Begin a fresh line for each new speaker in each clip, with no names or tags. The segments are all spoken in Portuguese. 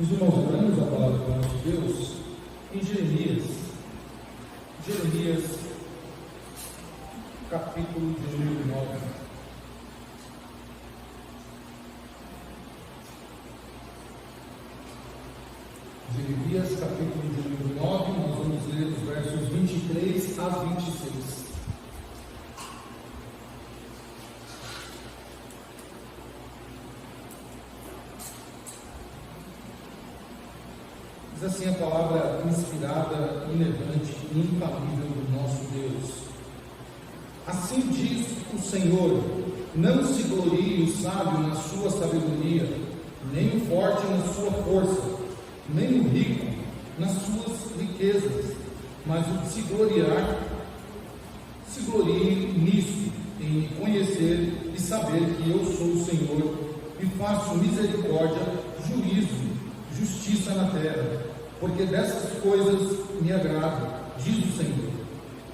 Os irmãos, oramos a palavra do nosso Deus em Jeremias, capítulo de número 9. Jeremias, capítulo de número 9, nós vamos ler os versos 23 a 26. Diz assim a palavra inspirada, inerrante e infalível do nosso Deus. Assim diz o Senhor: não se glorie o sábio na sua sabedoria, nem o forte na sua força, nem o rico nas suas riquezas, mas o que se gloriar, se glorie nisso, em conhecer e saber que eu sou o Senhor, e faço misericórdia, juízo, justiça na terra, porque dessas coisas me agrada, diz o Senhor.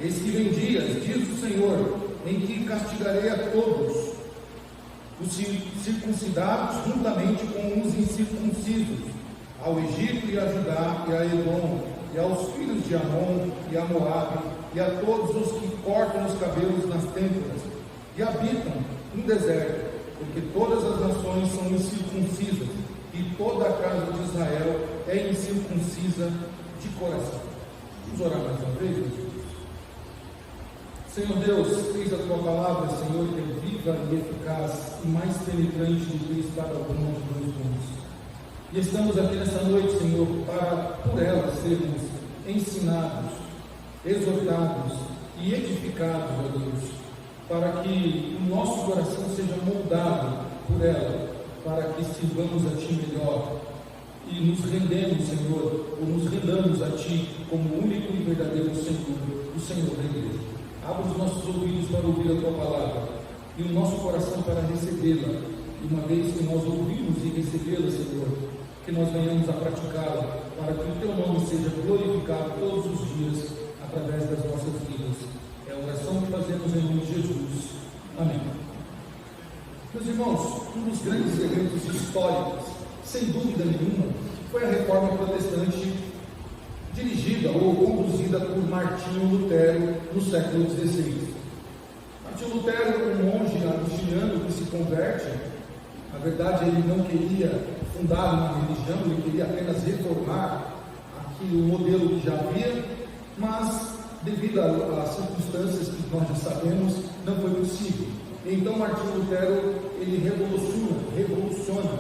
Eis que vem dias, diz o Senhor, em que castigarei a todos os circuncidados juntamente com os incircuncisos, ao Egito e a Judá e a Edom, e aos filhos de Amon e a Moabe, e a todos os que cortam os cabelos nas têmporas e habitam no deserto, porque todas as nações são incircuncisas, e toda a casa de Israel é incircuncisa de coração. Vamos orar mais uma vez, meus filhos. Senhor Deus, eis a tua palavra, Senhor, que é viva e eficaz e mais penetrante do que espada alguma de dois gumes. E estamos aqui nessa noite, Senhor, para por ela sermos ensinados, exortados e edificados, ó Deus, para que o nosso coração seja moldado por ela, para que sirvamos a Ti melhor e nos rendemos, Senhor, ou nos rendamos a Ti como único e verdadeiro Senhor, o Senhor da igreja. Abra os nossos ouvidos para ouvir a Tua palavra e o nosso coração para recebê-la. E uma vez que nós ouvimos e recebê-la, Senhor, que nós venhamos a praticá-la, para que o Teu nome seja glorificado todos os dias através das nossas vidas. É a oração que fazemos em nome de Jesus. Amém. Meus irmãos, um dos grandes eventos históricos, sem dúvida nenhuma, foi a Reforma Protestante, dirigida ou conduzida por Martinho Lutero no século XVI. Martinho Lutero, um monge agostiniano que se converte, na verdade ele não queria fundar uma religião, ele queria apenas reformar aquele modelo que já havia, mas devido às circunstâncias que nós já sabemos, não foi possível. Então Martinho Lutero ele revoluciona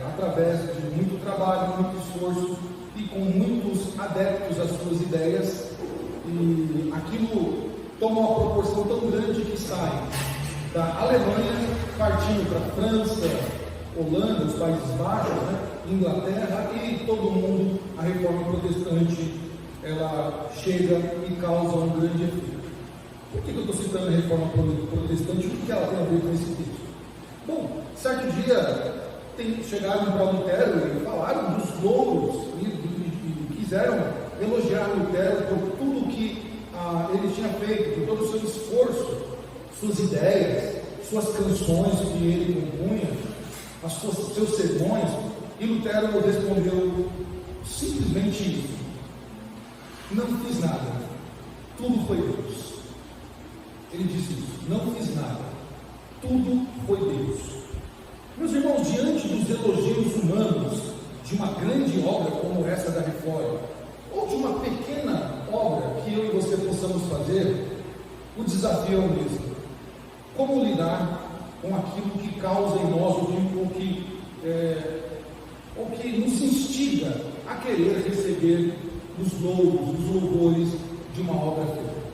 através de muito trabalho, muito esforço e com muitos adeptos às suas ideias, e aquilo toma uma proporção tão grande que sai da Alemanha, partindo para a França, Holanda, os Países Baixos, Inglaterra, e todo mundo, a Reforma Protestante, ela chega e causa um grande efeito. Por que eu estou citando a Reforma Protestante? O que ela tem a ver com esse texto? Bom, certo dia chegaram para Lutero e falaram dos louros e quiseram elogiar Lutero por tudo que ele tinha feito, por todo o seu esforço, suas ideias, suas canções que ele compunha, seus sermões, e Lutero respondeu simplesmente isso: não fiz nada, tudo foi Deus. Ele disse isso: não fiz nada, tudo foi Deus. Meus irmãos, diante dos elogios humanos de uma grande obra como essa da Reforma, ou de uma pequena obra que eu e você possamos fazer, o desafio é o mesmo: como lidar com aquilo que causa em nós, ou que nos instiga a querer receber os louros, os louvores de uma obra feita.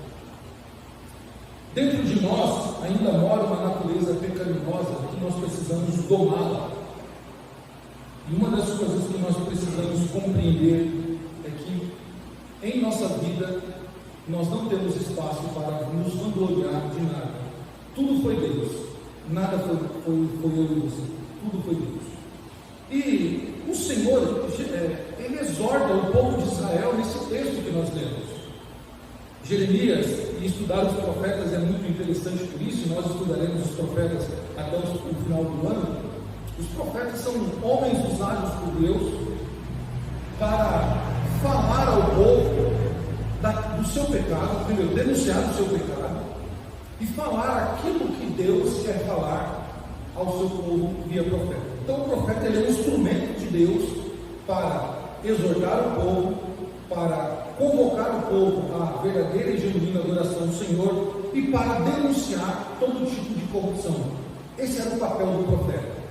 Dentro de nós ainda mora uma natureza pecaminosa que nós precisamos domá-la. E uma das coisas que nós precisamos compreender é que em nossa vida nós não temos espaço para nos vangloriar de nada. Tudo foi Deus, nada foi eu e você, tudo foi Deus. E o Senhor, ele exorta o povo de Israel nesse texto que nós lemos. Jeremias, e estudar os profetas é muito interessante por isso, nós estudaremos os profetas até o final do ano. Os profetas são homens usados por Deus para falar ao povo do seu pecado, primeiro, denunciar o seu pecado, e falar aquilo que Deus quer falar ao seu povo via profeta. Então o profeta ele é um instrumento de Deus para exortar o povo, para convocar o povo à verdadeira e genuína adoração do Senhor e para denunciar todo tipo de corrupção. Esse era o papel do profeta.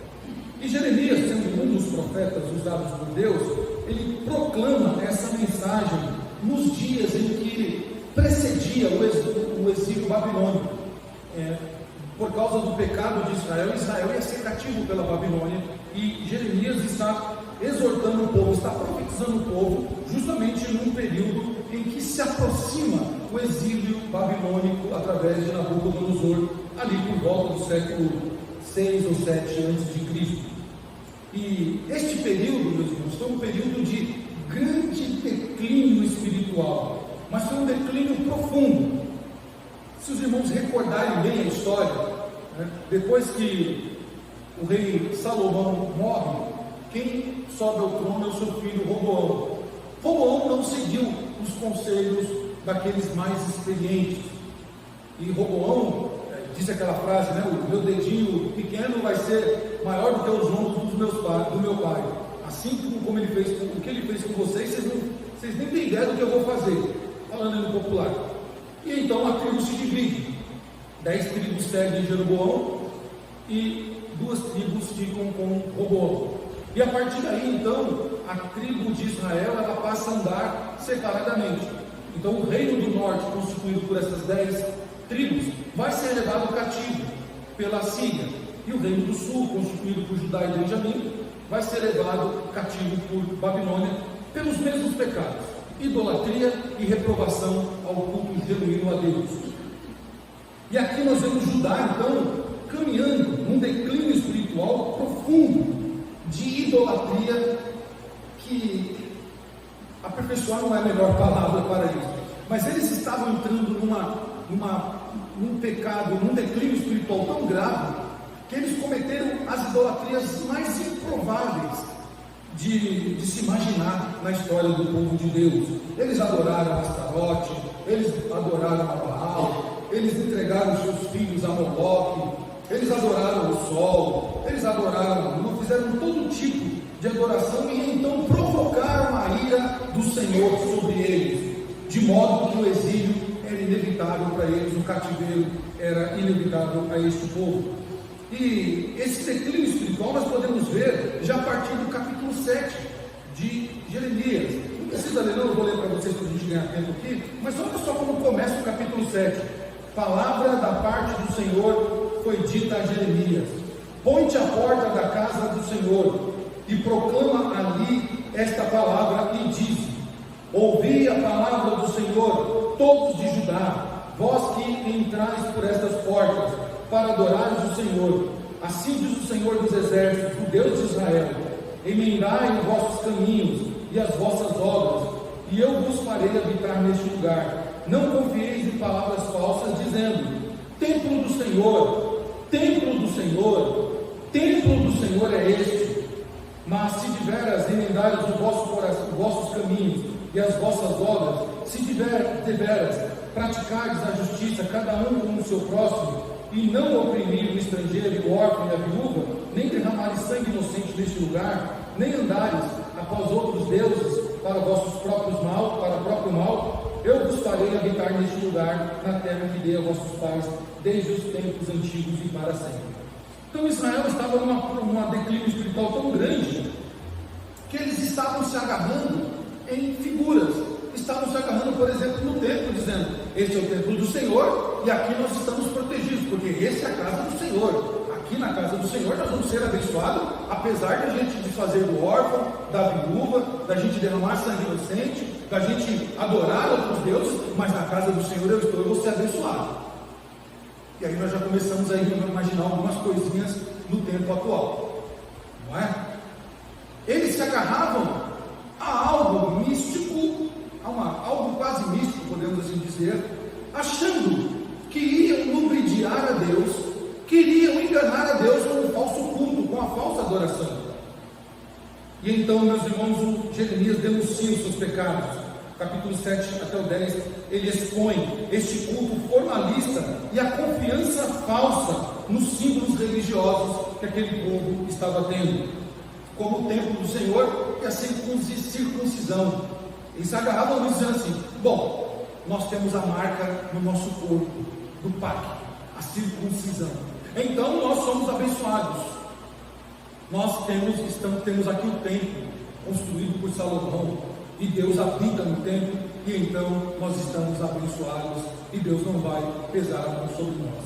E Jeremias, sendo um dos profetas usados por Deus, ele proclama essa mensagem nos dias em que precedia o exílio babilônico. Por causa do pecado de Israel, Israel ia ser cativo pela Babilônia, e Jeremias está exortando o povo, está profetizando o povo, justamente num período em que se aproxima o exílio babilônico através de Nabucodonosor, ali por volta do século 6 ou 7 a.C. E este período, meus irmãos, foi um período de grande declínio espiritual, mas foi um declínio profundo. Se os irmãos recordarem bem a história, depois que o rei Salomão morre, quem sobe ao trono é o seu filho Roboão. Roboão não seguiu os conselhos daqueles mais experientes, e Roboão disse aquela frase, o meu dedinho pequeno vai ser maior do que os ombros do meu pai. Assim como ele fez, o que ele fez com vocês nem têm ideia do que eu vou fazer, falando no popular. E então a tribo se divide, 10 tribos seguem Jeroboão e 2 tribos ficam com Roboão. E a partir daí, então, a tribo de Israel ela passa a andar separadamente. Então o reino do norte, constituído por essas 10 tribos, vai ser levado cativo pela Síria, e o reino do sul, constituído por Judá e Benjamim, vai ser levado cativo por Babilônia pelos mesmos pecados: idolatria e reprovação ao culto genuíno a Deus. E aqui nós vemos Judá, então, caminhando num declínio espiritual profundo, de idolatria, que aperfeiçoar não é a melhor palavra para isso, mas eles estavam entrando num pecado, num declínio espiritual tão grave, que eles cometeram as idolatrias mais improváveis de se imaginar na história do povo de Deus. Eles adoraram Astarote, eles adoraram a Baal, eles entregaram seus filhos a Moloque, eles adoraram o sol, eles fizeram todo tipo de adoração, e então provocaram a ira do Senhor sobre eles, de modo que o exílio era inevitável para eles, o cativeiro era inevitável a este povo. E esse declínio espiritual nós podemos ver já a partir do capítulo 7 de Jeremias. Não precisa ler, não, eu vou ler para vocês para a gente ganhar tempo aqui, mas olha só como começa o capítulo 7. Palavra da parte do Senhor foi dita a Jeremias: põe-te à porta da casa do Senhor e proclama ali esta palavra e diz: ouvi a palavra do Senhor, todos de Judá, vós que entrais por estas portas para adorares o Senhor. Assim diz o Senhor dos exércitos, o Deus de Israel: emendai os vossos caminhos e as vossas obras, e eu vos farei habitar neste lugar. Não confieis em palavras falsas, dizendo: templo do Senhor, templo do Senhor, templo do Senhor é este. Mas se deveras emendares os vossos caminhos e as vossas obras, se deveras praticardes a justiça, cada um com o seu próximo, e não oprimir o estrangeiro, o órfão e a viúva, nem derramares sangue inocente neste lugar, nem andares após outros deuses para vossos próprios mal, para o próprio mal, eu vos farei habitar neste lugar, na terra que dei a vossos pais, desde os tempos antigos e para sempre. Então Israel estava numa declínio espiritual tão grande, que eles estavam se agarrando em figuras, estavam se agarrando, por exemplo, no templo, dizendo: este é o templo do Senhor, e aqui nós estamos protegidos, porque esse é a casa do Senhor. Aqui na casa do Senhor nós vamos ser abençoados, apesar da gente desfazer do órfão, da viúva, da gente derramar sangue inocente, da gente adorar outros deuses, mas na casa do Senhor eu vou ser abençoado. E aí nós já começamos a imaginar algumas coisinhas no tempo atual, não é? Eles se agarravam a algo místico, algo quase místico, podemos assim dizer, achando que iam lubridiar a Deus, queriam enganar a Deus com o falso culto, com a falsa adoração. E então, meus irmãos, o Jeremias denuncia os seus pecados. Capítulo 7 até o 10, ele expõe este culto formalista e a confiança falsa nos símbolos religiosos que aquele povo estava tendo, como o templo do Senhor e a circuncisão. Eles se agarravam nisso dizendo assim: bom, nós temos a marca no nosso corpo do pacto, a circuncisão, então nós somos abençoados. Nós temos aqui o templo construído por Salomão, e Deus habita no templo, e então nós estamos abençoados, e Deus não vai pesar a mão sobre nós.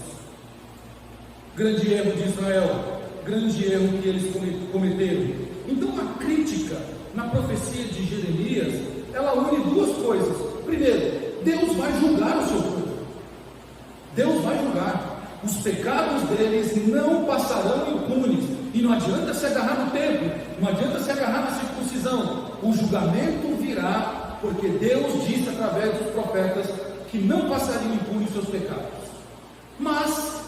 Grande erro de Israel, grande erro que eles cometeram. Então a crítica na profecia de Jeremias, ela une duas coisas. Primeiro, Deus vai julgar o seu povo. Deus vai julgar. Os pecados deles não passarão impunes. E não adianta se agarrar no templo, não adianta se agarrar na circuncisão. O julgamento virá, porque Deus disse através dos profetas que não passariam impunes seus pecados. Mas,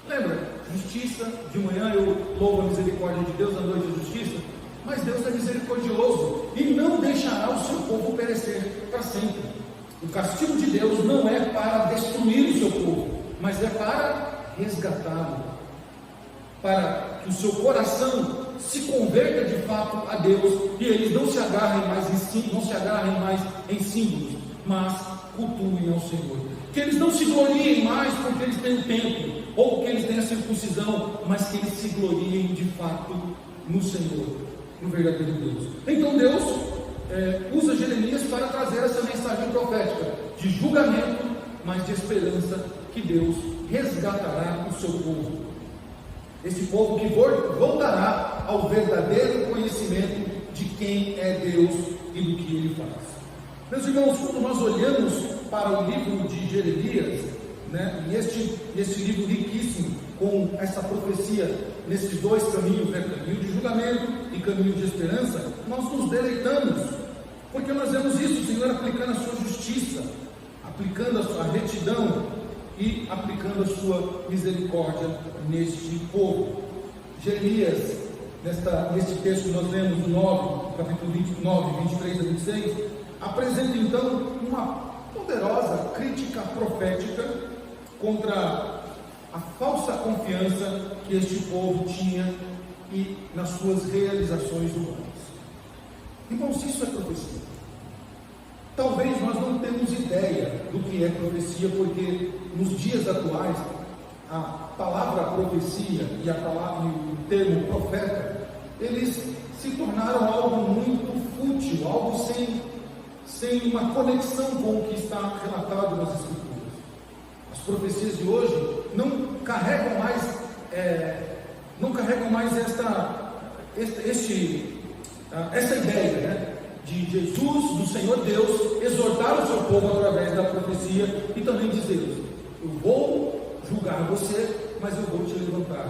lembra, justiça, de manhã eu louvo a misericórdia de Deus, à noite a justiça. Mas Deus é misericordioso e não deixará o seu povo perecer para sempre. O castigo de Deus não é para destruir o seu povo, mas é para resgatá-lo, para que o seu coração se converta de fato a Deus, e eles não se agarrem mais em símbolos, mas cultuem ao Senhor. Que eles não se gloriem mais porque eles têm o templo, ou porque eles têm a circuncisão, mas que eles se gloriem de fato no Senhor, no verdadeiro Deus. Então Deus usa Jeremias para trazer essa mensagem profética de julgamento, mas de esperança, que Deus resgatará o seu povo. Esse povo que voltará ao verdadeiro conhecimento de quem é Deus e do que Ele faz. Meus irmãos, quando nós olhamos para o livro de Jeremias, né, e este livro riquíssimo, com essa profecia, nesses dois caminhos, né, caminho de julgamento e caminho de esperança, nós nos deleitamos, porque nós vemos isso, o Senhor aplicando a sua justiça, aplicando a sua retidão, e aplicando a sua misericórdia neste povo. Jeremias, neste texto que nós lemos, no 9, capítulo 29, 23 a 26, apresenta então uma poderosa crítica profética contra a falsa confiança que este povo tinha e nas suas realizações humanas. Irmãos, isso é profecia. Talvez nós não temos ideia do que é profecia, porque nos dias atuais a palavra profecia e o termo profeta, eles se tornaram algo muito fútil, algo sem uma conexão com o que está relatado nas Escrituras. As profecias de hoje não carregam mais essa ideia, né? De Jesus, do Senhor Deus, exortar o seu povo através da profecia e também dizer: eu vou julgar você, mas eu vou te levantar.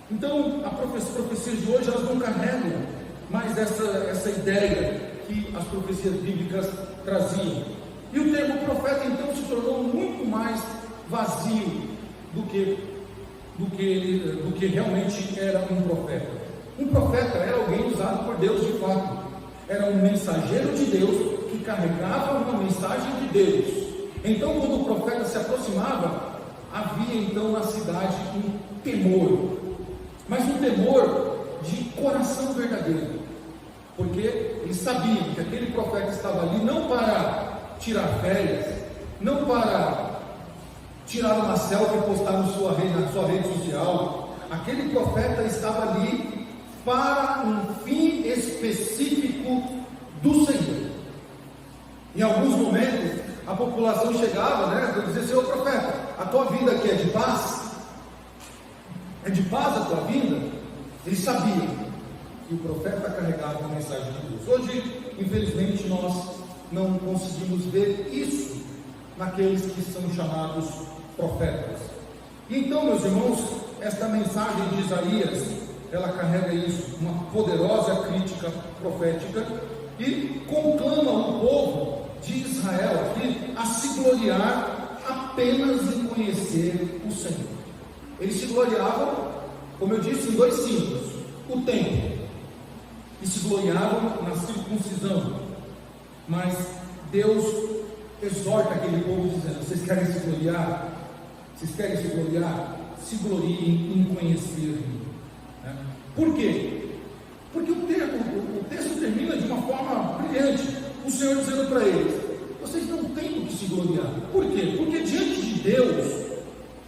Então, as profecias de hoje, elas não carregam mais essa ideia que as profecias bíblicas traziam. E o termo profeta, então, se tornou muito mais vazio do que realmente era um profeta. Um profeta era alguém usado por Deus de fato. Era um mensageiro de Deus que carregava uma mensagem de Deus. Então, quando o profeta se aproximava, havia então na cidade um temor, mas um temor de coração verdadeiro, porque eles sabiam que aquele profeta estava ali não para tirar férias, não para tirar uma selfie e postar na sua rede social. Aquele profeta estava ali para um fim específico do Senhor. Em alguns momentos, a população chegava, né, para dizer: Senhor profeta, a tua vida aqui é de paz? É de paz a tua vida? Eles sabiam que o profeta carregava a mensagem de Deus. Hoje, infelizmente, nós não conseguimos ver isso naqueles que são chamados profetas. E então, meus irmãos, esta mensagem de Isaías, ela carrega isso, uma poderosa crítica profética, e conclama o povo de Israel aqui a se gloriar apenas em conhecer o Senhor. Eles se gloriavam, como eu disse, em dois símbolos: o templo. e se gloriavam na circuncisão. Mas Deus exorta aquele povo dizendo: vocês querem se gloriar? Vocês querem se gloriar? Se gloriem em conhecer-me. Por quê? Porque o texto termina de uma forma brilhante. O Senhor dizendo para eles: vocês não têm o que se gloriar. Por quê? Porque diante de Deus,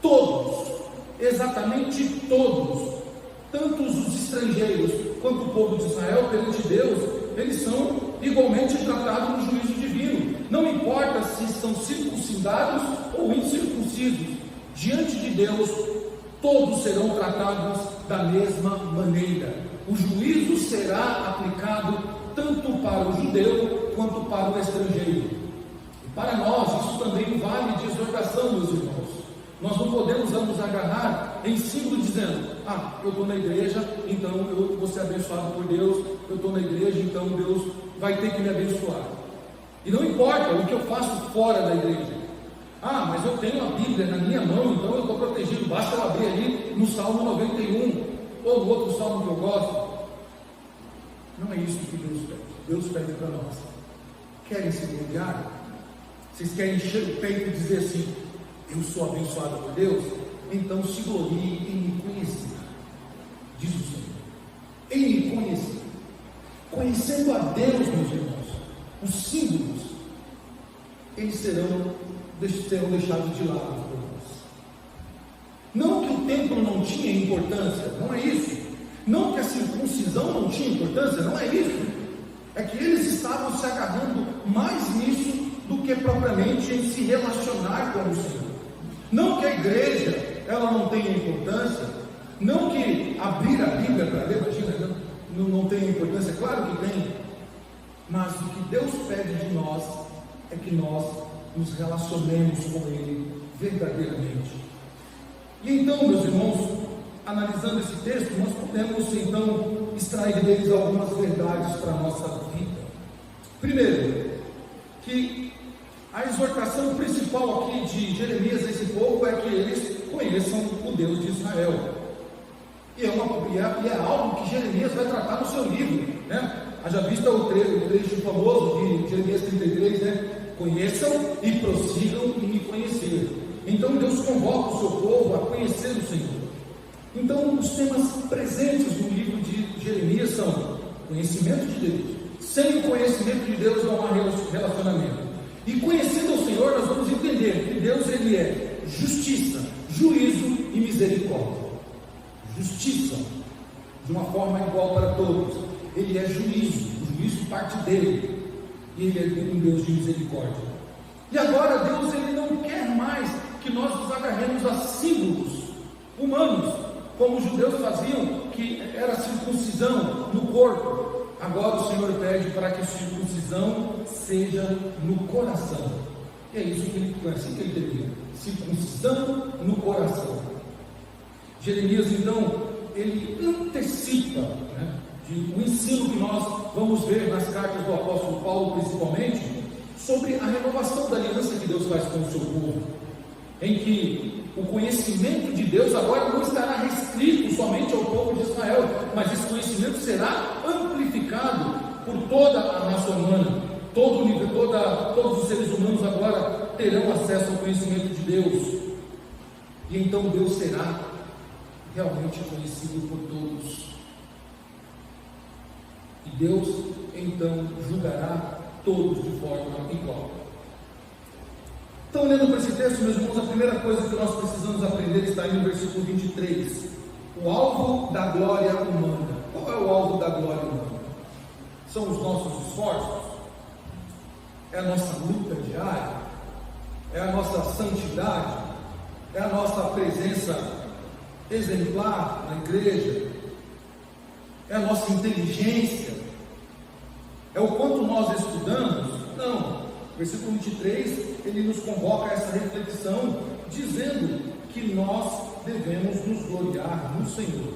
todos, exatamente todos, tanto os estrangeiros quanto o povo de Israel, perante Deus, eles são igualmente tratados no juízo divino. Não importa se são circuncidados ou incircuncisos, diante de Deus, todos serão tratados da mesma maneira. O juízo será aplicado tanto para o judeu quanto para o estrangeiro. E para nós, isso também vale de exortação, meus irmãos. Nós não podemos nos agarrar em símbolo dizendo: eu estou na igreja, então eu vou ser abençoado por Deus. Eu estou na igreja, então Deus vai ter que me abençoar. E não importa o que eu faço fora da igreja. Mas eu tenho a Bíblia na minha mão, então eu estou protegido. Basta eu abrir ali no Salmo 91, ou no outro salmo que eu gosto. Não é isso que Deus pede. Deus pede para nós: querem se gloriar? Vocês querem encher o peito e dizer assim: eu sou abençoado por Deus? Então se gloriem em me conhecer, diz o Senhor, em me conhecer. Conhecendo a Deus, meus irmãos, os símbolos, eles serão deixados de lado por nós. Não que o templo não tinha importância, não é isso. Não que a circuncisão não tinha importância, não é isso. É que eles estavam se agarrando mais nisso do que propriamente em se relacionar com o Senhor. Não que a igreja ela não tenha importância, não que abrir a Bíblia para ler, imagina, não tem importância, claro que tem. Mas o que Deus pede de nós é que nós nos relacionemos com Ele verdadeiramente. E então, meus irmãos, analisando esse texto, nós podemos então extrair deles algumas verdades para a nossa vida. Primeiro, que a exortação principal aqui de Jeremias a esse povo é que eles conheçam o Deus de Israel. E é algo que Jeremias vai tratar no seu livro, né? Já visto o trecho famoso de Jeremias 33, né? Conheçam e prossigam em me conhecer. Então Deus convoca o seu povo a conhecer o Senhor. Então os temas presentes no livro de Jeremias são conhecimento de Deus. Sem o conhecimento de Deus não há relacionamento. E conhecendo o Senhor, nós vamos entender que Deus ele é justiça, juízo e misericórdia. Justiça, de uma forma igual para todos. Ele é juízo, o juízo parte dele. E ele é um Deus de misericórdia. E agora Deus ele não quer mais que nós nos agarremos a símbolos humanos, como os judeus faziam, que era a circuncisão no corpo. Agora o Senhor pede para que a circuncisão seja no coração. E é isso que ele termina: circuncisão no coração. Jeremias então, ele antecipa, o ensino que nós vamos ver nas cartas do apóstolo Paulo, principalmente, sobre a renovação da aliança que Deus faz com o seu povo, em que o conhecimento de Deus agora não estará restrito somente ao povo de Israel, mas esse conhecimento será amplificado por toda a raça humana. Todos os seres humanos agora terão acesso ao conhecimento de Deus, e então Deus será realmente conhecido por todos. E Deus então julgará todos de forma igual. Então, olhando para esse texto, meus irmãos, a primeira coisa que nós precisamos aprender está aí no versículo 23. O alvo da glória humana. Qual é o alvo da glória humana? São os nossos esforços? É a nossa luta diária? É a nossa santidade? É a nossa presença exemplar na igreja? É a nossa inteligência? É o quanto nós estudamos? Não. Versículo 23, ele nos convoca a essa reflexão, dizendo que nós devemos nos gloriar no Senhor.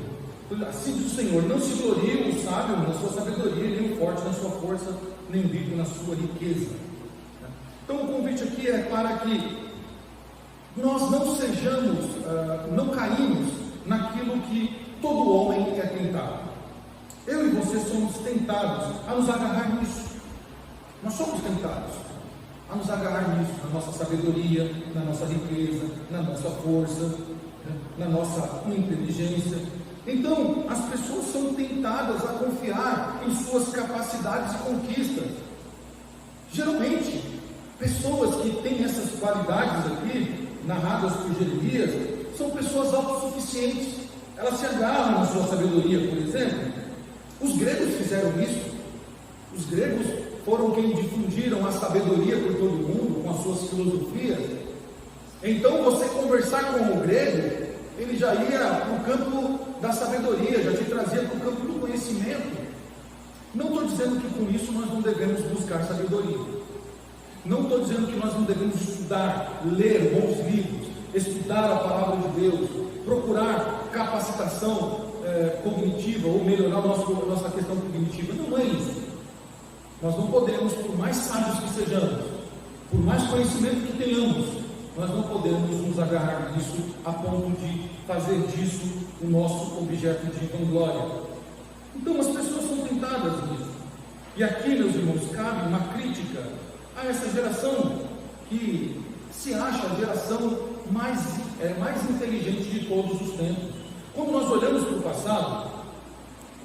Assim diz o Senhor: não se glorie o sábio na sua sabedoria, nem o forte na sua força, nem o rico na sua riqueza. Então o convite aqui é para que nós não sejamos, não caímos naquilo que todo homem é tentado. Eu e você somos tentados a nos agarrar nisso. Nós somos tentados a nos agarrar nisso, na nossa sabedoria, na nossa riqueza, na nossa força, na nossa inteligência. Então, as pessoas são tentadas a confiar em suas capacidades e conquistas. Geralmente, pessoas que têm essas qualidades aqui, narradas por Jeremias, são pessoas autossuficientes. Elas se agarram na sua sabedoria, por exemplo. Os gregos fizeram isso. Os gregos foram quem difundiram a sabedoria por todo mundo, com as suas filosofias. Então, você conversar com o grego, ele já ia para o campo da sabedoria, já te trazia para o campo do conhecimento. Não estou dizendo que com isso nós não devemos buscar sabedoria. Não estou dizendo que nós não devemos estudar, ler bons livros, estudar a palavra de Deus, procurar capacitação cognitiva, ou melhorar a nossa questão cognitiva. Não é isso. Nós não podemos, por mais sábios que sejamos, por mais conhecimento que tenhamos, nós não podemos nos agarrar nisso a ponto de fazer disso o nosso objeto de vanglória. Então as pessoas são tentadas nisso. E aqui, meus irmãos, cabe uma crítica a essa geração que se acha a geração mais inteligente de todos os tempos. Quando nós olhamos para o passado,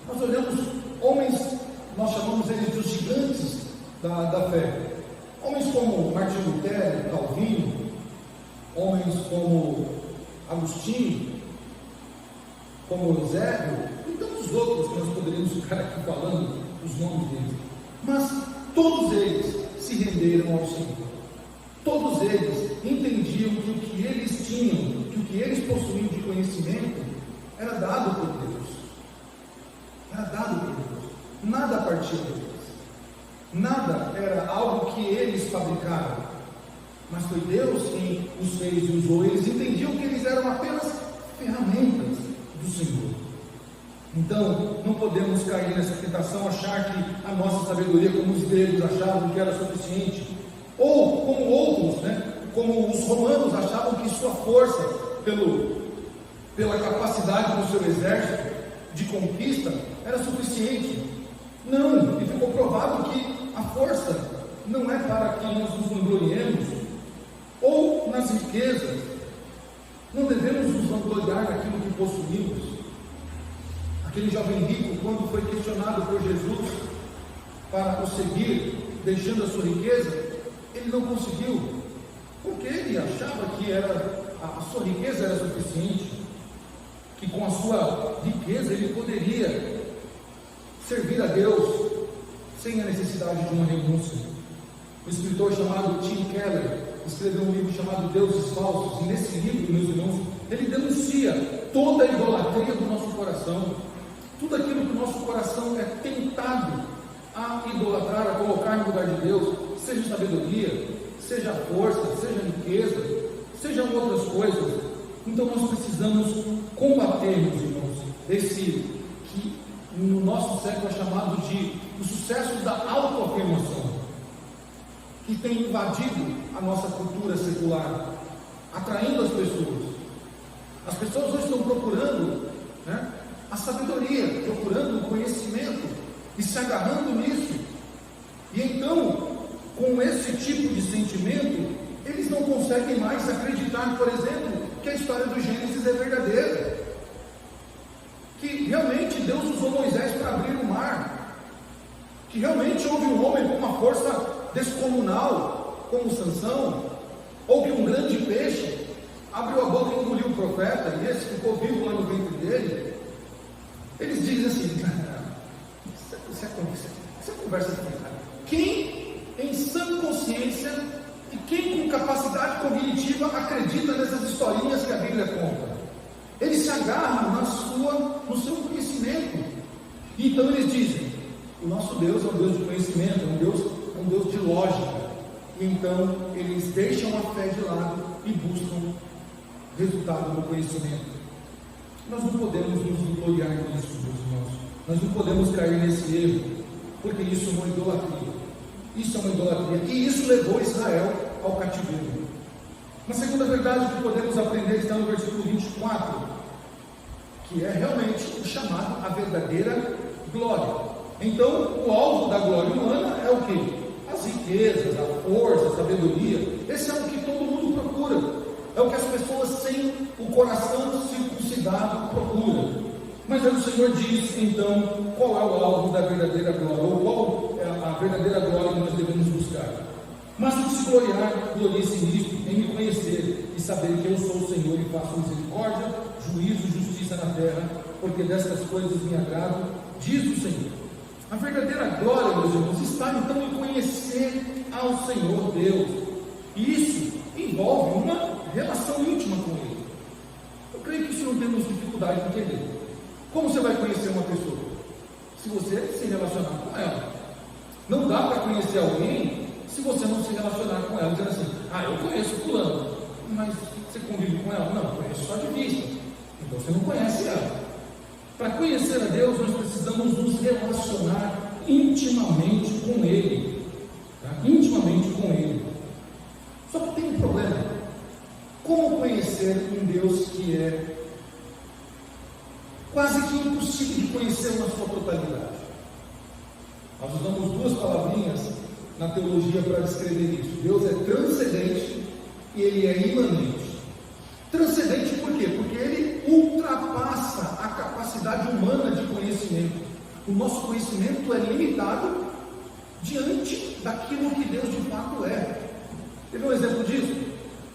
nós olhamos homens, nós chamamos eles de os gigantes da fé. Homens como Martim Lutero, Calvino, homens como Agostinho, como Eusébio, e tantos outros que nós poderíamos ficar aqui falando os nomes deles. Mas todos eles se renderam ao Senhor. Todos eles entendiam que o que eles tinham, que o que eles possuíam de conhecimento, era dado por Deus. Era dado por Deus. Nada partia deles. Nada era algo que eles fabricaram. Mas foi Deus quem os fez e usou. Eles entendiam que eles eram apenas ferramentas do Senhor. Então, não podemos cair nessa tentação, achar que a nossa sabedoria, como os gregos achavam que era suficiente, ou como outros, como os romanos achavam que sua força, pela capacidade do seu exército de conquista, era suficiente. Não, e ficou provado que a força não é para que nós nos vangloriemos, ou nas riquezas. Não devemos nos vangloriar naquilo que possuímos. Aquele jovem rico, quando foi questionado por Jesus para o seguir, deixando a sua riqueza, ele não conseguiu, porque ele achava que a sua riqueza era suficiente, que com a sua riqueza ele poderia servir a Deus sem a necessidade de uma renúncia. Um escritor chamado Tim Keller escreveu um livro chamado Deuses Falsos, e nesse livro, meus irmãos, ele denuncia toda a idolatria do nosso coração, tudo aquilo que o nosso coração é tentado a idolatrar, a colocar no lugar de Deus, seja sabedoria, seja força, seja riqueza, sejam outras coisas. Então nós precisamos combater, meus irmãos, esse que no nosso século é chamado de o sucesso da autoafirmação, que tem invadido a nossa cultura secular, atraindo as pessoas. As pessoas hoje estão procurando a sabedoria, procurando o conhecimento e se agarrando nisso. E então, com esse tipo de sentimento, eles não conseguem mais acreditar, por exemplo, que a história do Gênesis é verdadeira, que realmente Deus usou Moisés para abrir o mar, que realmente houve um homem com uma força descomunal, como Sansão, ou que um grande peixe abriu a boca e engoliu o profeta, e esse ficou vivo lá no ventre dele. Eles dizem assim: isso é conversa fiada. Quem em sã consciência e quem com capacidade cognitiva acredita nessas historinhas que a Bíblia conta? Eles se agarram no seu conhecimento. E então eles dizem: o nosso Deus é um Deus de conhecimento, é um Deus de lógica. E então eles deixam a fé de lado e buscam resultado no conhecimento. Nós não podemos nos gloriar nisso, meus irmãos. Nós não podemos cair nesse erro, porque isso é uma idolatria. Isso é uma idolatria. E isso levou Israel ao cativeiro. Uma segunda verdade que podemos aprender está no versículo 24, que é realmente o chamado à verdadeira glória. Então, o alvo da glória humana é o quê? As riquezas, a força, a sabedoria. Esse é o que todo mundo procura. É o que as pessoas sem o coração circuncidado procuram. Mas aí o Senhor diz, então, qual é o alvo da verdadeira glória, ou qual é a verdadeira glória que nós devemos buscar. Mas o se gloriar, glorie-se nisto, em me conhecer e saber que eu sou o Senhor e faço misericórdia, juízo e justiça na terra, porque destas coisas me agrado, diz o Senhor. A verdadeira glória, meus irmãos, está então em conhecer ao Senhor Deus. E isso envolve uma relação íntima com Ele. Eu creio que isso não temos dificuldade de entender. Como você vai conhecer uma pessoa? Se você se relacionar com ela. Não dá para conhecer alguém se você não se relacionar com ela, dizendo assim, eu conheço fulano, mas você convive com ela? Não, conheço só de vista. Então você não conhece ela. Para conhecer a Deus, nós precisamos nos relacionar intimamente com Ele. Tá? Intimamente com Ele. Só que tem um problema. Como conhecer um Deus que é quase que impossível de conhecer na sua totalidade? Nós usamos duas palavrinhas na teologia para descrever isso. Deus é transcendente e Ele é imanente. Transcendente por quê? Porque Ele ultrapassa a capacidade humana de conhecimento. O nosso conhecimento é limitado diante daquilo que Deus de fato é. Quer ver um exemplo disso?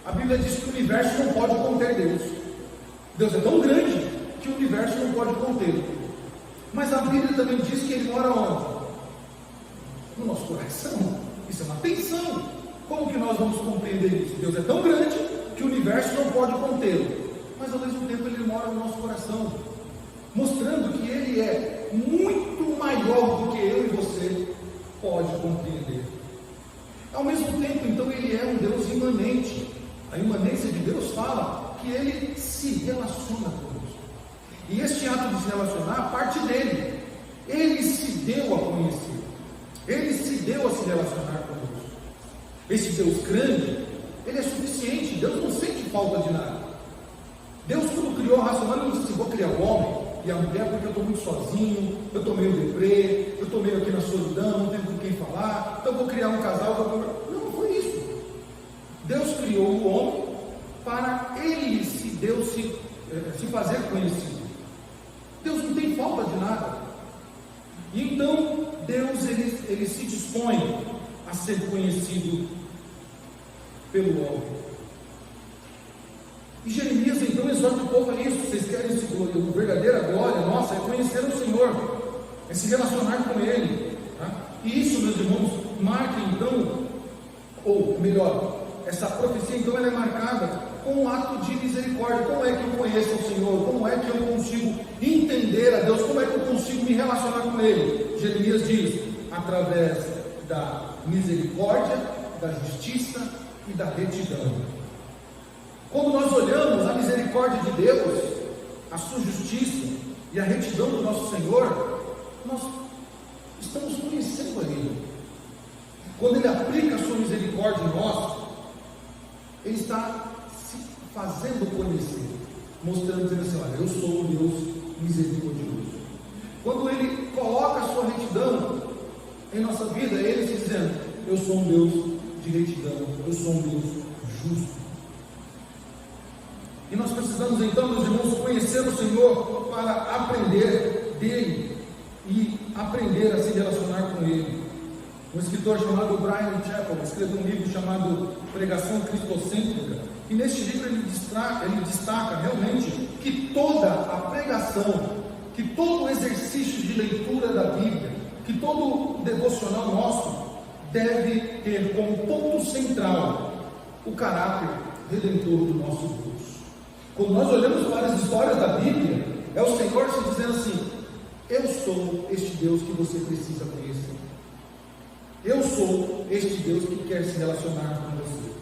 A Bíblia diz que o universo não pode conter Deus. Deus é tão grande que o universo não pode contê-lo. Mas a Bíblia também diz que Ele mora onde? No nosso coração. Isso é uma tensão. Como que nós vamos compreender isso? Deus é tão grande que o universo não pode contê-lo, mas ao mesmo tempo Ele mora no nosso coração, mostrando que Ele é muito maior do que eu e você pode compreender. Ao mesmo tempo, então, Ele é um Deus imanente. A imanência de Deus fala que Ele se relaciona conosco, e este ato de se relacionar parte dele. Ele se deu a conhecer, Ele se deu a se relacionar conosco. Esse Deus grande, Ele é suficiente. Deus não sente falta de nada. Deus, quando criou a raça humana, não disse assim, vou criar o homem e a mulher porque eu estou muito sozinho, eu estou meio deprê, eu estou meio aqui na solidão, não tenho com quem falar, então vou criar um casal. Não foi isso. Deus criou o homem para Ele se fazer conhecido. Deus não tem falta de nada. E então Deus ele se dispõe a ser conhecido pelo homem. E Jeremias então exorta o povo a isso. Vocês querem se glória, a verdadeira glória nossa é conhecer o Senhor, é se relacionar com Ele, tá? E isso, meus irmãos, marca então, ou melhor, essa profecia então ela é marcada com um ato de misericórdia. Como é que eu conheço o Senhor? Como é que eu consigo entender a Deus? Como é que eu consigo me relacionar com Ele? Jeremias diz, através da misericórdia, da justiça e da retidão. Quando nós olhamos a misericórdia de Deus, a sua justiça e a retidão do nosso Senhor, nós estamos conhecendo a Ele. Quando Ele aplica a sua misericórdia em nós, Ele está se fazendo conhecer, mostrando, dizendo assim, olha, eu sou um Deus misericordioso. Quando Ele coloca a sua retidão em nossa vida, Ele se dizendo, eu sou um Deus de retidão, eu sou um Deus justo. E nós precisamos então, meus irmãos, conhecer o Senhor para aprender dEle e aprender a se relacionar com Ele. Um escritor chamado Bryan Chapell escreveu um livro chamado Pregação Cristocêntrica, e neste livro ele destaca realmente que toda a pregação, que todo o exercício de leitura da Bíblia, que todo o devocional nosso deve ter como ponto central o caráter redentor do nosso Deus. Quando nós olhamos para as histórias da Bíblia, é o Senhor se dizendo assim, eu sou este Deus que você precisa conhecer. Eu sou este Deus que quer se relacionar com você.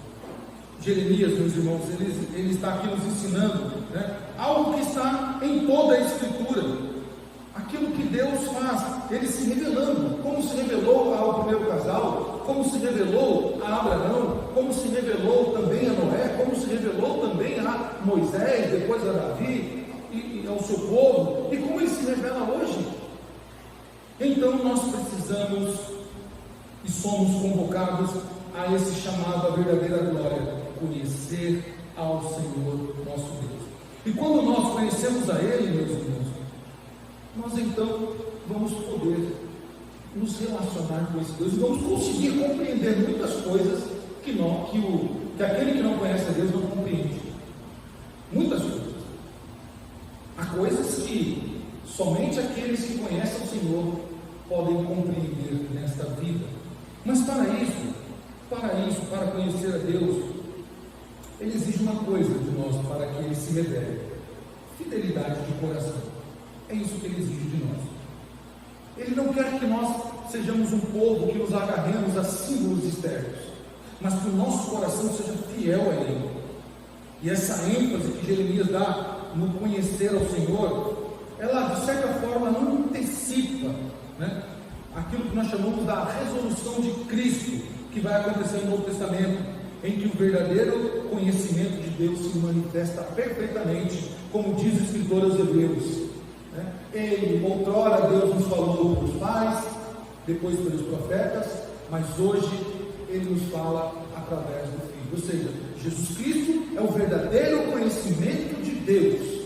Jeremias, meus irmãos, ele está aqui nos ensinando, né, algo que está em toda a Escritura. Aquilo que Deus faz, Ele se revelando, como se revelou ao primeiro casal, como se revelou a Abraão, como se revelou também a Noé, como se revelou também a Moisés, depois a Davi, e ao seu povo, e como Ele se revela hoje. Então nós precisamos e somos convocados a esse chamado à verdadeira glória, conhecer ao Senhor nosso Deus. E quando nós conhecemos a Ele, meus irmãos, nós então vamos poder nos relacionar com esse Deus e vamos conseguir compreender muitas coisas que aquele que não conhece a Deus não compreende. Muitas coisas. Há coisas que somente aqueles que conhecem o Senhor podem compreender nesta vida. Mas para conhecer a Deus, Ele exige uma coisa de nós para que Ele se revele: fidelidade de coração. É isso que Ele exige de nós. Ele não quer que nós sejamos um povo que nos agarremos a símbolos externos, mas que o nosso coração seja fiel a Ele. E essa ênfase que Jeremias dá no conhecer ao Senhor, ela de certa forma antecipa, né, aquilo que nós chamamos da resolução de Cristo, que vai acontecer no Novo Testamento, em que o verdadeiro conhecimento de Deus se manifesta perfeitamente, como diz o escritor aos Hebreus. Ele, outrora, Deus nos falou pelos pais, depois pelos profetas, mas hoje Ele nos fala através do Filho. Ou seja, Jesus Cristo é o verdadeiro conhecimento de Deus.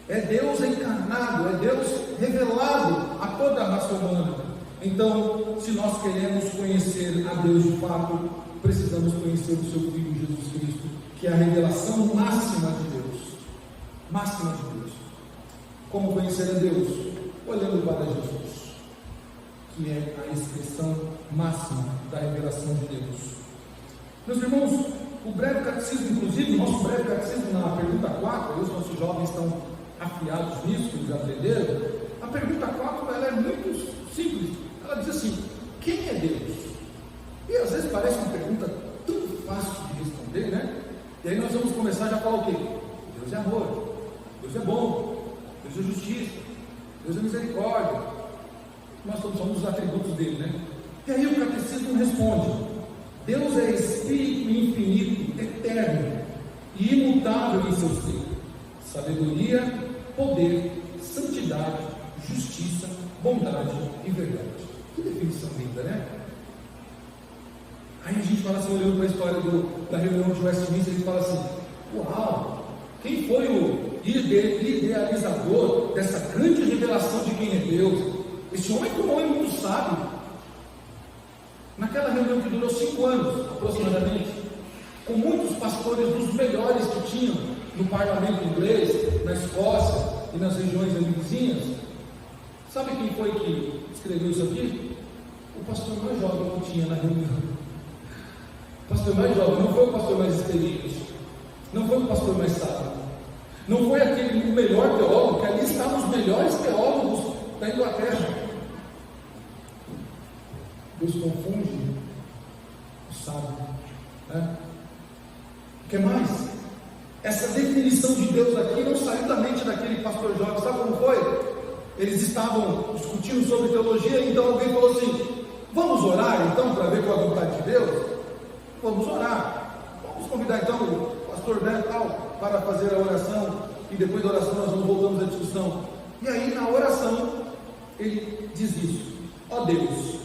É Deus encarnado, é Deus revelado a toda a raça humana. Então, se nós queremos conhecer a Deus de fato, precisamos conhecer o seu Filho Jesus Cristo, que é a revelação máxima de Deus. Máxima de Deus. Como conhecer a Deus? Olhando para Jesus, que é a expressão máxima da revelação de Deus. Meus irmãos, o breve catecismo, inclusive, o nosso breve catecismo na pergunta 4, os nossos jovens estão afiados nisso, eles aprenderam. A pergunta 4 ela é muito simples. Ela diz assim: quem é Deus? E às vezes parece uma pergunta tão fácil de responder, né? E aí nós vamos começar já a falar o quê? Deus é amor, Deus é bom, Deus é justiça, Deus é misericórdia. Nós somos os atributos dele, né? E aí o catecismo responde: Deus é Espírito infinito, eterno e imutável em seu ser. Sabedoria, poder, santidade, justiça, bondade e verdade. Que definição linda, né? Aí a gente fala assim, olhando para a história da reunião de Westminster, ele fala assim: uau, quem foi o idealizador dessa grande revelação de quem é Deus? Esse homem foi um homem muito sábio. Naquela reunião que durou 5 anos, aproximadamente, com muitos pastores dos melhores que tinham no parlamento inglês, na Escócia e nas regiões ali vizinhas, sabe quem foi que escreveu isso aqui? O pastor mais jovem que tinha na reunião. O pastor mais jovem, não foi o pastor mais experiente, não foi o pastor mais sábio, não foi o melhor teólogo, que ali estavam os melhores teólogos da Inglaterra. Deus confunde o sábio, né? O que mais? Essa definição de Deus aqui não saiu da mente daquele pastor jovem. Sabe como foi? Eles estavam discutindo sobre teologia, então alguém falou assim: vamos orar então para ver qual é a vontade de Deus? Vamos orar. Vamos convidar então o pastor Beto para fazer a oração, e depois da oração nós voltamos à discussão. E aí na oração ele diz isso: ó Deus,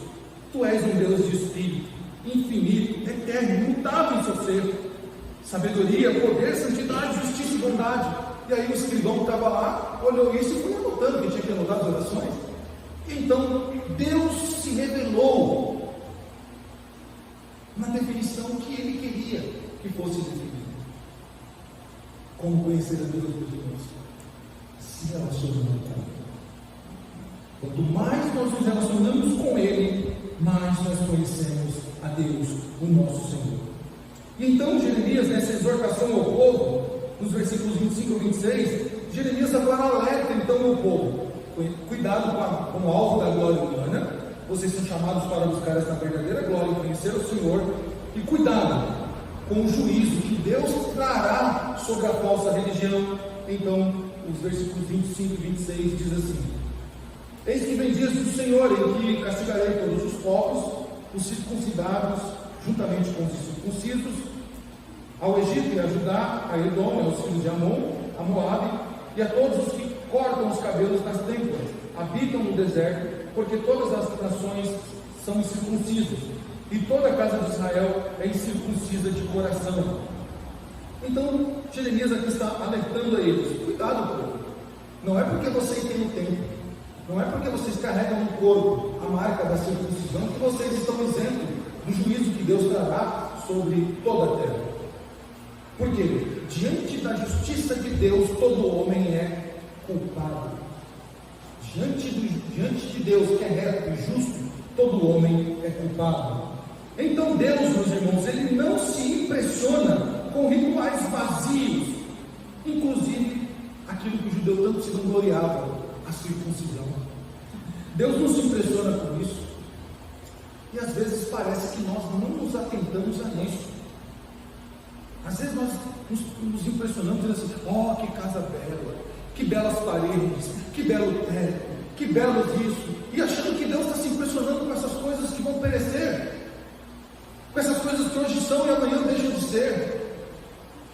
Tu és um Deus de Espírito, infinito, eterno, imutável em seu ser, sabedoria, poder, santidade, justiça e bondade. E aí o escrivão que estava lá olhou isso e foi anotando, que tinha que anotar as orações. Então Deus se revelou na definição que Ele queria que fosse definida. Como conhecer a Deus, meus irmãos? Se relacionando com Ele. Quanto mais nós nos relacionamos com Ele, mais nós conhecemos a Deus, o nosso Senhor. E então Jeremias, nessa exortação ao povo, nos versículos 25 a 26, Jeremias agora alerta então o povo: cuidado com o alvo da glória humana, vocês são chamados para buscar essa verdadeira glória e conhecer o Senhor, e cuidado com o juízo que Deus trará sobre a falsa religião. Então os versículos 25 e 26 diz assim: eis que vem dias do Senhor, em que castigarei todos os povos, os circuncidados juntamente com os incircuncisos, ao Egito e a Judá, a Edom, aos filhos de Amon, a Moabe, e a todos os que cortam os cabelos nas têmporas, habitam no deserto, porque todas as nações são incircuncisas, e toda a casa de Israel é incircuncisa de coração. Então, Jeremias aqui está alertando a eles: cuidado, povo, não é porque vocês têm o tempo, não é porque vocês carregam no corpo a marca da circuncisão que vocês estão isentos do juízo que Deus trará sobre toda a terra. Porque diante da justiça de Deus, todo homem é culpado. Diante de Deus, que é reto e justo, todo homem é culpado. Então Deus, meus irmãos, Ele não se impressiona com rituais vazios, inclusive aquilo que o judeu tanto se vangloriava, a circuncisão. Deus não se impressiona com isso, e às vezes parece que nós não nos atentamos a isso. Às vezes nós nos impressionamos dizendo assim: oh, que casa bela, que belas paredes, que belo teto, que belo isso, e achando que Deus está se impressionando com essas coisas que vão perecer, com essas coisas que hoje são e amanhã deixam de ser.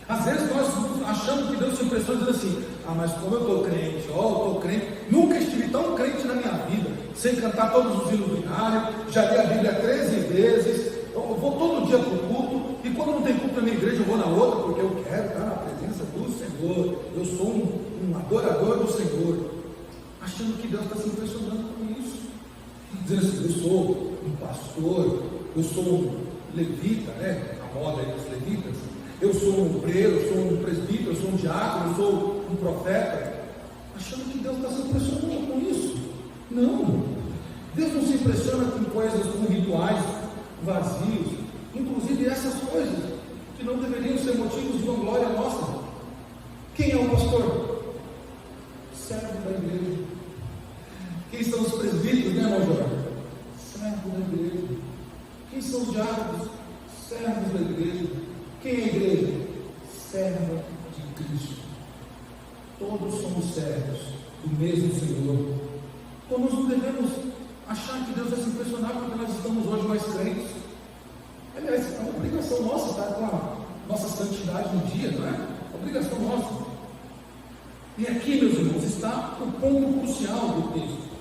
Às vezes nós achamos que Deus se impressiona dizendo assim: ah, mas como eu estou crente, eu estou crente, nunca estive tão crente na minha vida, sem cantar todos os hinos binários, já li a Bíblia 13 vezes, eu vou todo dia para o culto, e quando não tem culto na minha igreja eu vou na outra, porque eu quero estar na presença do Senhor, eu sou um adorador do Senhor, achando que Deus está se impressionando com isso, dizendo assim: eu sou um pastor, eu sou um levita, né? A moda aí dos levitas, eu sou um obreiro, eu sou um presbítero, eu sou um diácono, eu sou um profeta, achando que Deus está se impressionando com isso. Não, Deus não se impressiona com coisas, com rituais vazios, inclusive essas coisas que não deveriam ser motivos de vanglória nossa. Quem é o pastor? Servo da igreja. Quem são os presbíteros, né, irmão Jorge? Servo da igreja. Quem são os diáconos? Servos da igreja. Quem é a igreja? Serva de Cristo. Todos somos servos do mesmo Senhor. Então nós não devemos achar que Deus vai se impressionar porque nós estamos hoje mais crentes. Aliás, é uma obrigação nossa estar com a nossa santidade no dia, não é? Obrigação nossa. E aqui, meus irmãos, está o ponto crucial do texto.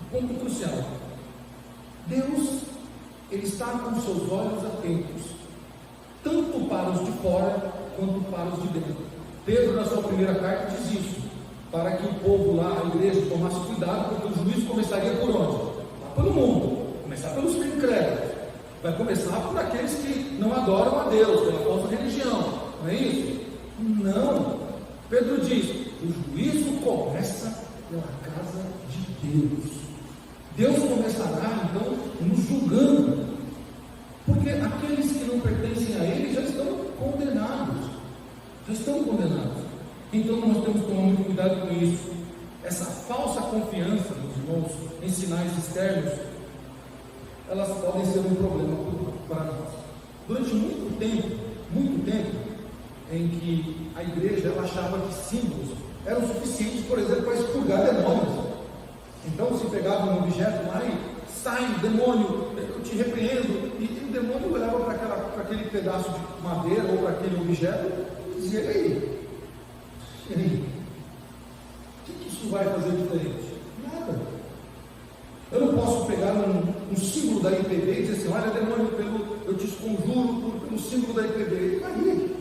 O ponto crucial. Deus, Ele está com os seus olhos atentos, tanto para os de fora, quanto para os de dentro. Pedro, na sua primeira carta, diz isso, para que o povo lá, a igreja, tomasse cuidado, porque o juízo começaria por onde? Lá pelo mundo, começar pelos incrédulos. Vai começar por aqueles que não adoram a Deus, pela falsa religião, não é isso? Não. Pedro diz: o juízo começa pela casa de Deus. Deus começará então nos julgando, porque aqueles que não pertencem a Ele já estão condenados. Já estão condenados. Então nós temos que tomar muito cuidado com isso. Essa falsa confiança, meus irmãos, em sinais externos, elas podem ser um problema para nós. Durante muito tempo, em que a igreja ela achava que símbolos eram suficientes, por exemplo, para expurgar demônios. Então se pegava um objeto lá e sai demônio, eu te repreendo, e o demônio olhava para aquele pedaço de madeira ou para aquele objeto e dizia: e aí? O que isso vai fazer diferente? Nada. Eu não posso pegar um símbolo da IPB e dizer assim: olha, demônio, eu te conjuro pelo símbolo da IPB. Ele vai rir.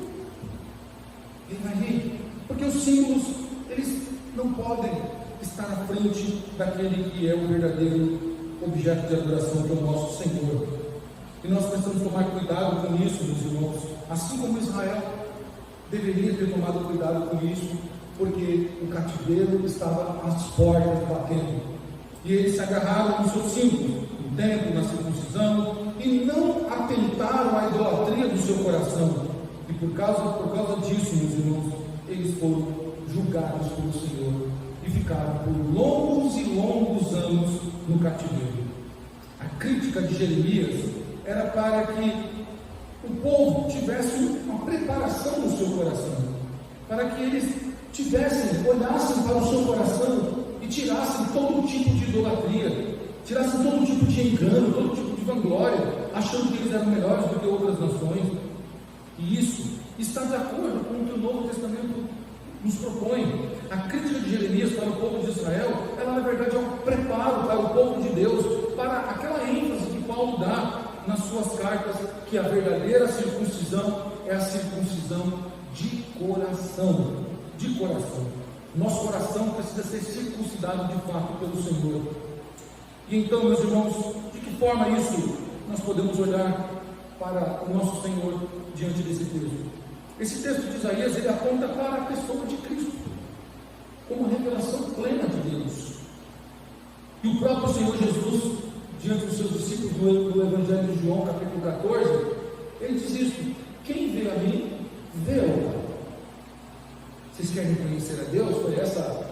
Ele vai rir. Porque os símbolos, eles não podem estar à frente daquele que é o verdadeiro objeto de adoração, que é o nosso Senhor. E nós precisamos tomar cuidado com isso, meus irmãos. Assim como Israel deveria ter tomado cuidado com isso, porque o cativeiro estava às portas batendo. E eles se agarraram no seu símbolo, no templo, na circuncisão, e não atentaram à idolatria do seu coração. E por causa disso, meus irmãos, eles foram julgados pelo Senhor e ficaram por longos e longos anos no cativeiro. A crítica de Jeremias era para que o povo tivesse uma preparação no seu coração, para que eles olhassem para o seu coração e tirassem todo tipo de idolatria, tirassem todo tipo de engano, todo tipo de vanglória, achando que eles eram melhores do que outras nações. E isso está de acordo com o que o Novo Testamento nos propõe. A crítica de Jeremias para o povo de Israel, ela na verdade é um preparo para o povo de Deus, para aquela ênfase que Paulo dá nas suas cartas, que a verdadeira circuncisão é a circuncisão de coração. De coração. Nosso coração precisa ser circuncidado de fato pelo Senhor. E então, meus irmãos, de que forma isso nós podemos olhar para o nosso Senhor diante desse texto? Esse texto de Isaías, ele aponta para a pessoa de Cristo, como revelação plena de Deus. E o próprio Senhor Jesus, diante dos seus discípulos do Evangelho de João, capítulo 14, ele diz isso: quem vê a mim, vê o Pai. Vocês querem conhecer a Deus? Foi essa,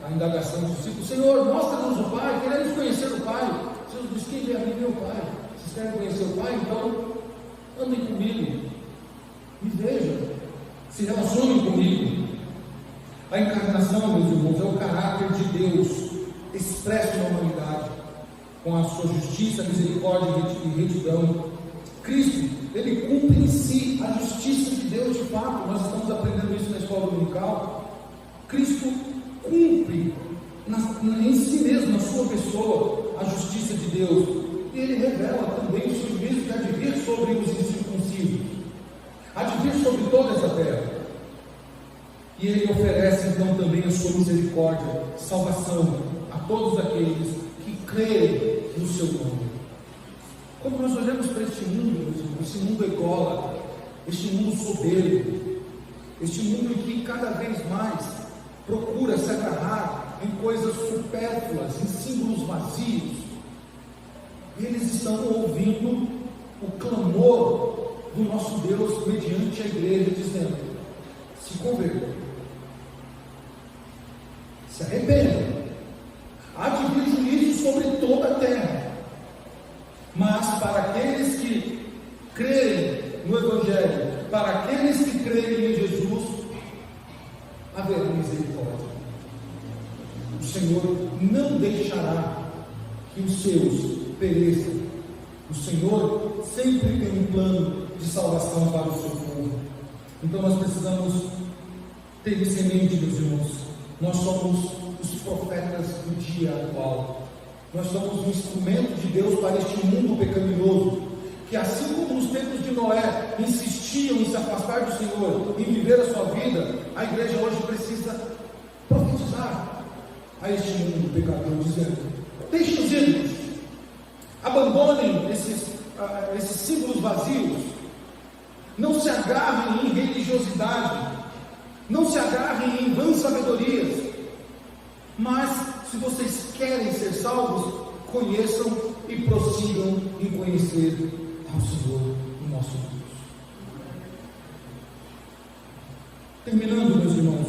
a indagação dos discípulos. Senhor, mostra-nos o Pai, queremos conhecer o Pai. Jesus diz: quem vê a mim, vê o Pai. Vocês querem conhecer o Pai? Então, andem comigo, me vejam, se relacionem comigo. A encarnação, meus irmãos, é o caráter de Deus expresso na humanidade, com a sua justiça, misericórdia e retidão. Cristo, ele cumpre em si a justiça de Deus de fato. Nós estamos aprendendo isso na escola dominical. Cristo cumpre em si mesmo, na sua pessoa, a justiça de Deus. E ele revela também o seu juízo que há de vir sobre os incircuncisos, há de vir sobre toda essa terra. E ele oferece então também a sua misericórdia, salvação a todos aqueles que creem no seu nome. Quando nós olhamos para este mundo, meus irmãos, esse mundo ególatra, este mundo soberbo, este mundo que cada vez mais procura se agarrar em coisas supérfluas, em símbolos vazios, e eles estão ouvindo o clamor do nosso Deus mediante a igreja, dizendo: se convertam, se arrependam, há de vir juízo sobre toda a terra. Mas para aqueles que creem no Evangelho, para aqueles que creem em Jesus, haverá misericórdia. O Senhor não deixará que os seus pereçam. O Senhor sempre tem um plano de salvação para o seu povo. Então nós precisamos ter isso em mente, meus irmãos. Nós somos os profetas do dia atual. Nós somos um instrumento de Deus para este mundo pecaminoso, que assim como nos tempos de Noé insistiam em se afastar do Senhor, em viver a sua vida, a igreja hoje precisa profetizar a este mundo pecador, dizendo: deixem os ídolos, abandonem esses símbolos vazios, não se agarrem em religiosidade, não se agarrem em vãs sabedorias, mas se vocês querem ser salvos, conheçam e prossigam em conhecer ao Senhor, o nosso Deus. Terminando, meus irmãos,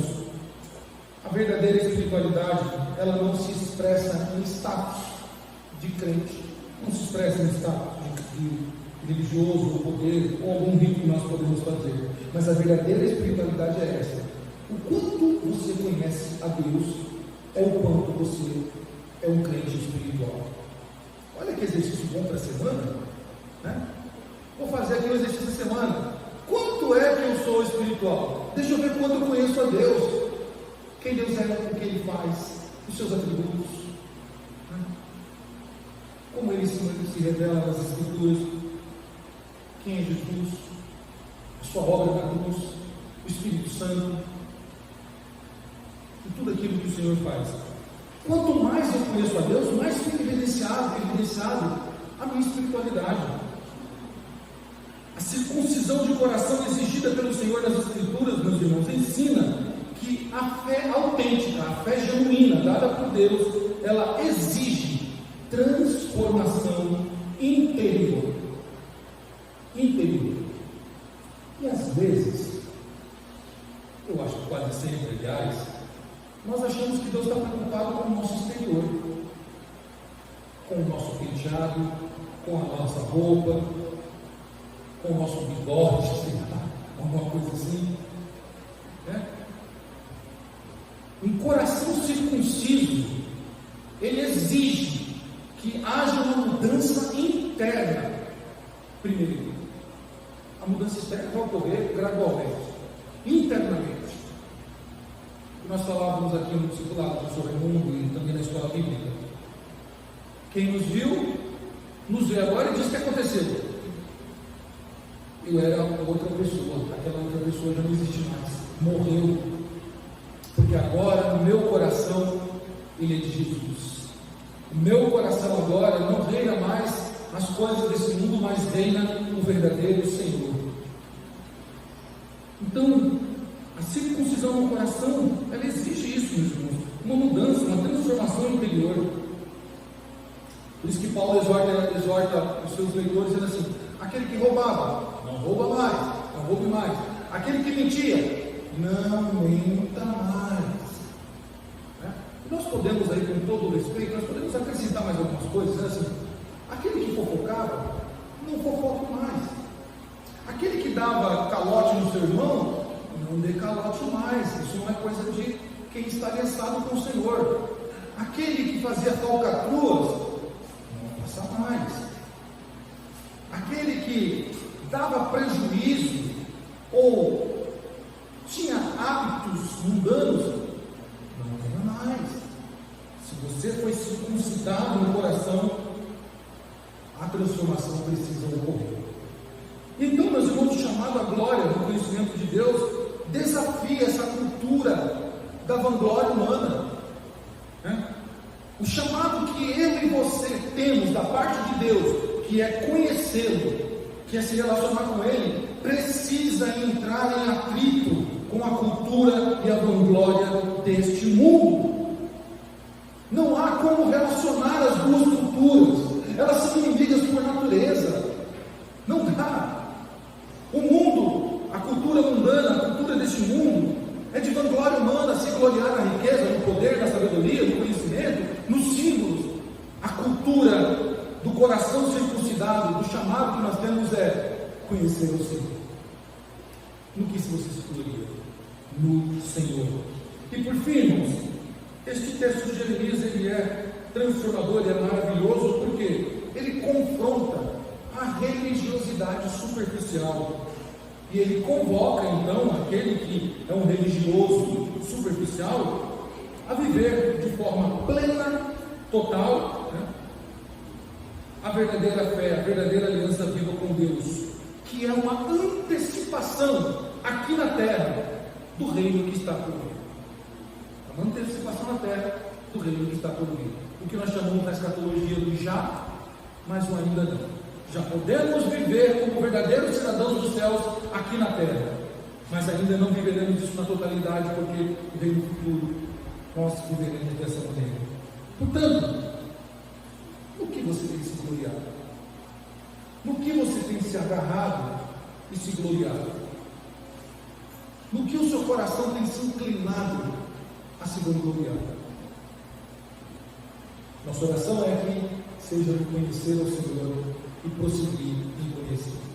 a verdadeira espiritualidade, ela não se expressa em status de crente, não se expressa em status de religioso, ou poder, ou algum rito que nós podemos fazer, mas a verdadeira espiritualidade é essa: o quanto você conhece a Deus é o quanto você é um crente espiritual. Olha que exercício bom para a semana, né? Vou fazer aqui o exercício da semana. Quanto é que eu sou espiritual? Deixa eu ver quanto eu conheço a Deus, quem Deus é, o que Ele faz, os seus atributos, né? Como Ele se revela nas Escrituras, quem é Jesus, a sua obra na cruz, o Espírito Santo, e tudo aquilo que o Senhor faz. Quanto mais eu conheço a Deus, mais fica evidenciado a minha espiritualidade. A circuncisão de coração exigida pelo Senhor nas Escrituras, meus irmãos, ensina que a fé autêntica, a fé genuína dada por Deus, ela exige transformação interior. E às vezes, eu acho que quase sempre, aliás, nós achamos que Deus está preocupado com o nosso exterior, com o nosso penteado, com a nossa roupa, com o nosso bigode, sei lá, alguma coisa assim, né? Um coração circunciso, ele exige que haja uma mudança interna primeiro. A mudança externa vai ocorrer gradualmente, internamente. nós falávamos aqui no discipulado do Sr. Raimundo e também na escola bíblica. Quem nos viu, nos vê agora e diz o que aconteceu. Eu era outra pessoa, aquela outra pessoa já não existe mais, morreu, porque agora no meu coração Ele é de Jesus. O meu coração agora não reina mais as coisas desse mundo, mas reina o verdadeiro Senhor. Então, a circuncisão no coração, ela exige isso, meus irmãos, uma mudança, uma transformação interior. Por isso que Paulo exorta os seus leitores, dizendo assim: aquele que roubava, não rouba mais, não roube mais. Aquele que mentia, não menta mais. Nós podemos aí, com todo o respeito, nós podemos acrescentar mais algumas coisas, né? Assim, aquele que fofocava, não fofoque mais. Aquele que dava calote no seu irmão, não dê calote mais. Isso não é coisa de quem está aliançado com o Senhor. Aquele que fazia falcatruas, não faça mais. Aquele que dava prejuízo ou tinha hábitos mundanos, não tenha mais. Se você foi circuncidado no coração, a transformação precisa ocorrer. Então, meus irmãos, o chamado à glória do conhecimento de Deus desafia essa cultura da vanglória humana. O chamado que eu e você temos da parte de Deus, que é conhecê-lo, que é se relacionar com Ele, precisa entrar em atrito com a cultura e a vanglória deste mundo. Não há como relacionar as duas culturas, elas são inimigas por natureza. Não dá. O mundo, a cultura mundana, a cultura deste mundo, é de vanglória humana, se gloriar na riqueza, no poder, na sabedoria, no conhecimento, nos símbolos. A cultura do coração circuncidado, do chamado que nós temos é conhecer o Senhor. No que se você se gloria? No Senhor. E por fim, irmãos, este texto de Jeremias, ele é transformador, ele é maravilhoso, porque ele confronta a religiosidade superficial. E ele convoca então aquele que é um religioso superficial a viver de forma plena, total, a verdadeira fé, a verdadeira aliança viva com Deus, que é uma antecipação aqui na terra do reino que está por vir. É uma antecipação na terra do reino que está por vir. O que nós chamamos na escatologia do já, mas o ainda não. Já podemos viver como verdadeiros cidadãos dos céus aqui na terra, mas ainda não viveremos isso na totalidade, porque no reino futuro nós viveremos dessa maneira. Portanto, no que você tem se gloriado? No que você tem se agarrado e se gloriado? No que o seu coração tem se inclinado a se gloriar? Nossa oração é que seja conhecer o Senhor e prosseguir em conhecer.